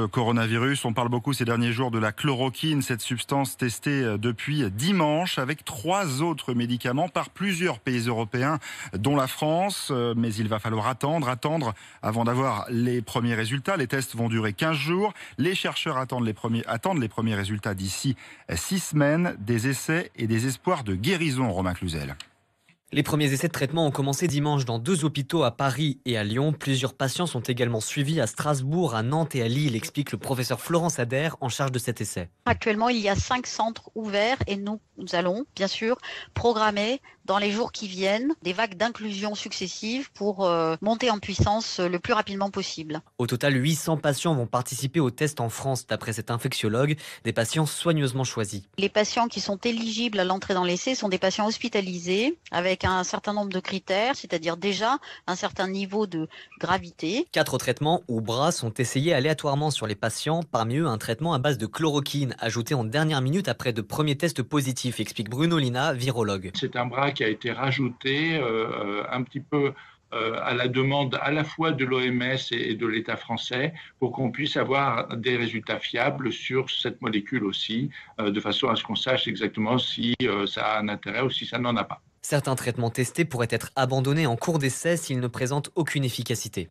le coronavirus. On parle beaucoup ces derniers jours de la chloroquine, cette substance testée depuis dimanche avec 3 autres médicaments par plusieurs pays européens, dont la France. Mais il va falloir attendre avant d'avoir les premiers résultats. Les tests vont durer 15 jours. Les chercheurs attendent les premiers résultats d'ici 6 semaines. Des essais et des espoirs de guérison, Romain Cluzel. Les premiers essais de traitement ont commencé dimanche dans 2 hôpitaux à Paris et à Lyon. Plusieurs patients sont également suivis à Strasbourg, à Nantes et à Lille, explique le professeur Florence Adair en charge de cet essai. Actuellement, il y a 5 centres ouverts et nous allons, bien sûr, programmer dans les jours qui viennent des vagues d'inclusion successives pour monter en puissance le plus rapidement possible. Au total, 800 patients vont participer au test en France, d'après cet infectiologue, des patients soigneusement choisis. Les patients qui sont éligibles à l'entrée dans l'essai sont des patients hospitalisés avec un certain nombre de critères, c'est-à-dire déjà un certain niveau de gravité. 4 traitements ou bras sont essayés aléatoirement sur les patients, parmi eux un traitement à base de chloroquine, ajouté en dernière minute après de premiers tests positifs, explique Bruno Lina, virologue. C'est un bras qui a été rajouté un petit peu à la demande à la fois de l'OMS et de l'État français pour qu'on puisse avoir des résultats fiables sur cette molécule aussi, de façon à ce qu'on sache exactement si ça a un intérêt ou si ça n'en a pas. Certains traitements testés pourraient être abandonnés en cours d'essai s'ils ne présentent aucune efficacité.